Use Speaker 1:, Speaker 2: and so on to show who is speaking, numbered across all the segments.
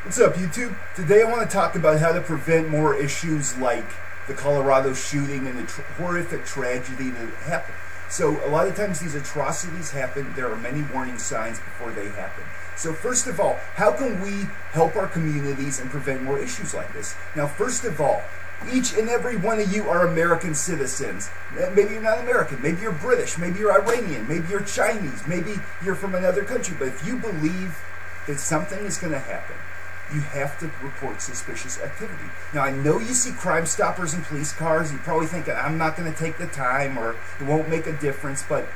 Speaker 1: What's up, YouTube? Today I want to talk about how to prevent more issues like the Colorado shooting and the horrific tragedy that happened. So a lot of times these atrocities happen, there are many warning signs before they happen. So first of all, how can we help our communities and prevent more issues like this? Now, first of all, each and every one of you are American citizens. Maybe you're not American, maybe you're British, maybe you're Iranian, maybe you're Chinese, maybe you're from another country. But if you believe that something is going to happen, you have to report suspicious activity. Now, I know you see Crime Stoppers and police cars. You're probably thinking, I'm not going to take the time, or it won't make a difference. But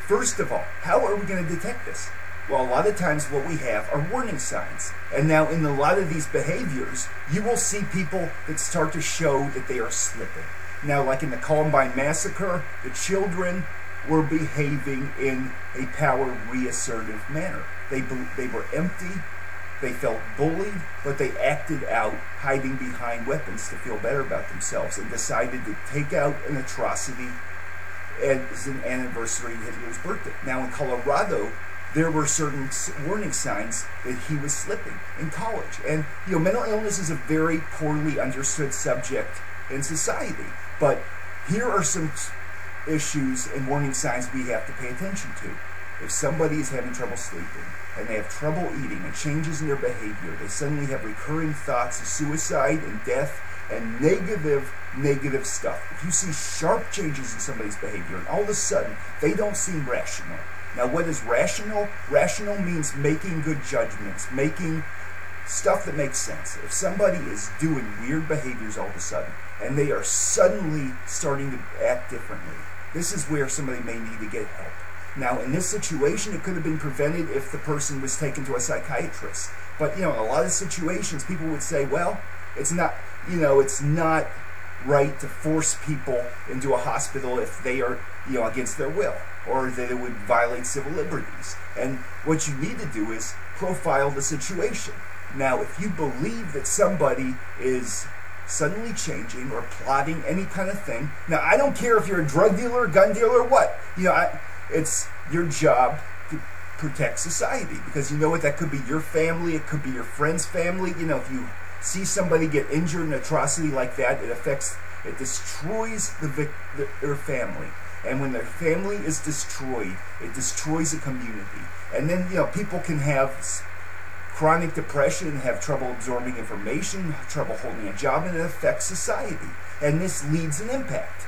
Speaker 1: first of all, how are we going to detect this? Well, a lot of times what we have are warning signs. And now in a lot of these behaviors, you will see people that start to show that they are slipping. Now, like in the Columbine massacre, the children were behaving in a power reassertive manner. They were empty. They felt bullied, but they acted out, hiding behind weapons to feel better about themselves, and decided to take out an atrocity as an anniversary of Hitler's birthday. Now in Colorado, there were certain warning signs that he was slipping in college. And mental illness is a very poorly understood subject in society. But here are some issues and warning signs we have to pay attention to. If somebody is having trouble sleeping, and they have trouble eating and changes in their behavior, they suddenly have recurring thoughts of suicide and death and negative stuff. If you see sharp changes in somebody's behavior and all of a sudden they don't seem rational. Now, what is rational? Rational means making good judgments, making stuff that makes sense. If somebody is doing weird behaviors all of a sudden and they are suddenly starting to act differently, this is where somebody may need to get help. Now, in this situation, it could have been prevented if the person was taken to a psychiatrist. But, in a lot of situations, people would say, well, it's not right to force people into a hospital if they are, against their will, or that it would violate civil liberties. And what you need to do is profile the situation. Now, if you believe that somebody is suddenly changing or plotting any kind of thing, now, I don't care if you're a drug dealer, gun dealer, or what. It's your job to protect society, because you know what, that could be your family, it could be your friend's family. If you see somebody get injured in an atrocity like that, it destroys their family. And when their family is destroyed, it destroys a community. And then, people can have chronic depression, have trouble absorbing information, trouble holding a job, and it affects society. And this leads an impact.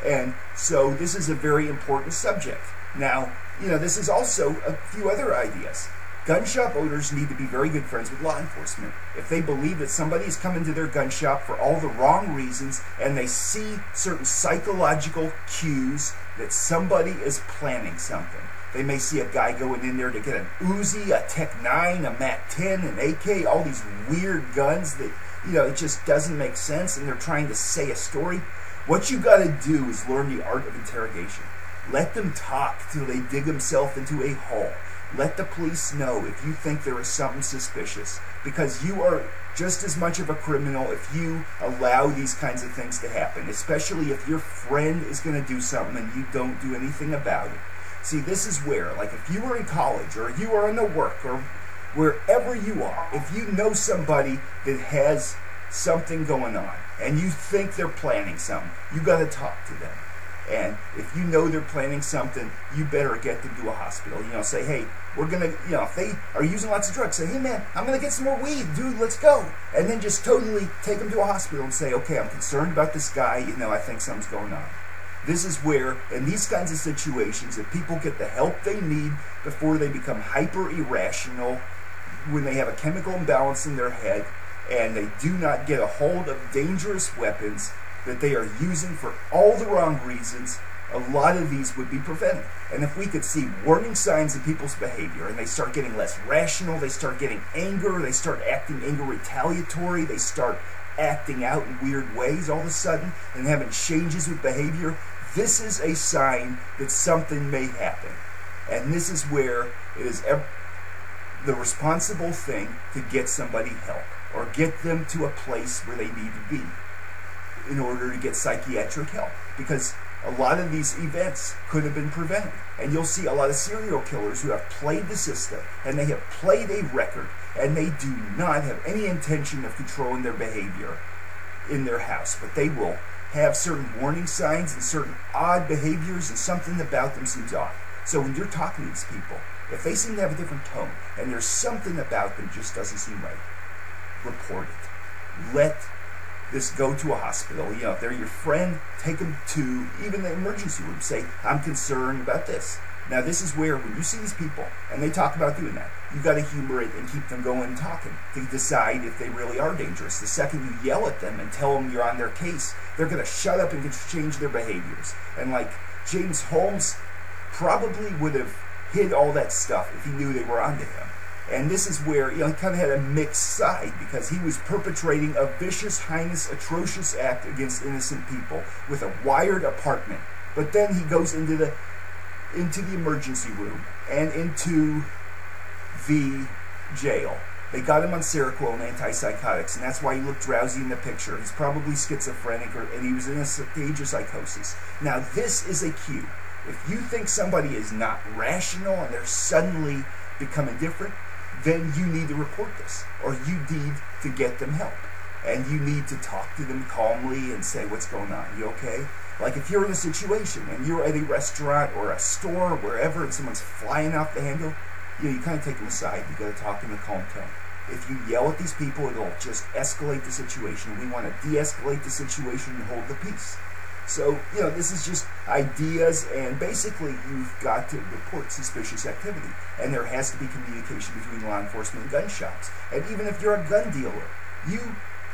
Speaker 1: And so this is a very important subject. Now, this is also a few other ideas. Gun shop owners need to be very good friends with law enforcement. If they believe that somebody is coming to their gun shop for all the wrong reasons, and they see certain psychological cues that somebody is planning something. They may see a guy going in there to get an Uzi, a Tech 9, a Mac 10, an AK, all these weird guns that, it just doesn't make sense, and they're trying to say a story. What you got to do is learn the art of interrogation. Let them talk till they dig themselves into a hole. Let the police know if you think there is something suspicious, because you are just as much of a criminal if you allow these kinds of things to happen, especially if your friend is going to do something and you don't do anything about it. See, this is where, like if you are in college or you are in the work or wherever you are, if you know somebody that has something going on and you think they're planning something, you got to talk to them. And if you know they're planning something, you better get them to a hospital. Say, hey, we're going to, if they are using lots of drugs, say, hey man, I'm going to get some more weed, dude, let's go. And then just totally take them to a hospital and say, okay, I'm concerned about this guy, I think something's going on. This is where, in these kinds of situations, if people get the help they need before they become hyper-irrational, when they have a chemical imbalance in their head, and they do not get a hold of dangerous weapons that they are using for all the wrong reasons, a lot of these would be prevented. And if we could see warning signs in people's behavior, and they start getting less rational, they start getting anger, they start acting anger retaliatory, they start acting out in weird ways all of a sudden, and having changes with behavior, this is a sign that something may happen. And this is where it is the responsible thing to get somebody help, or get them to a place where they need to be in order to get psychiatric help, because a lot of these events could have been prevented. And you'll see a lot of serial killers who have played the system, and they have played a record, and they do not have any intention of controlling their behavior in their house, but they will have certain warning signs and certain odd behaviors, and something about them seems odd. So when you're talking to these people, if they seem to have a different tone and there's something about them just doesn't seem right, report it. Let this go to a hospital. You know, if they're your friend, take them to even the emergency room. Say, I'm concerned about this. Now, this is where, when you see these people and they talk about doing that, you've got to humor it and keep them going and talking to decide if they really are dangerous. The second you yell at them and tell them you're on their case, they're going to shut up and change their behaviors. And like James Holmes probably would have hid all that stuff if he knew they were onto him. And this is where, you know, he kind of had a mixed side, because he was perpetrating a vicious, heinous, atrocious act against innocent people with a wired apartment. But then he goes into the emergency room and into the jail. They got him on Seroquel and antipsychotics, and that's why he looked drowsy in the picture. He's probably schizophrenic, and he was in a stage of psychosis. Now, this is a cue. If you think somebody is not rational and they're suddenly becoming different, then you need to report this, or you need to get them help. And you need to talk to them calmly and say, what's going on? You okay? Like if you're in a situation and you're at a restaurant or a store or wherever and someone's flying off the handle, you kind of take them aside. You got to talk in a calm tone. If you yell at these people, it'll just escalate the situation. We want to de-escalate the situation and hold the peace. So, you know, this is just ideas, and basically you've got to report suspicious activity. And there has to be communication between law enforcement and gun shops. And even if you're a gun dealer,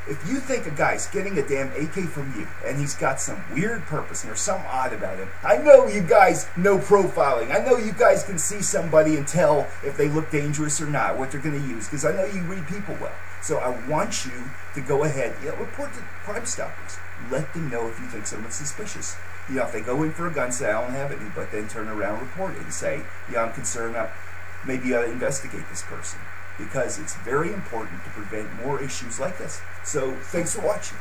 Speaker 1: if you think a guy's getting a damn AK from you, and he's got some weird purpose, and there's something odd about him, I know you guys know profiling. I know you guys can see somebody and tell if they look dangerous or not, what they're going to use, because I know you read people well. So I want you to go ahead, you know, report to Crime Stoppers. Let them know if you think someone's suspicious. You know, if they go in for a gun, say, I don't have any, but then turn around and report it and say, yeah, I'm concerned, maybe you ought to investigate this person. Because it's very important to prevent more issues like this. So, thanks for watching.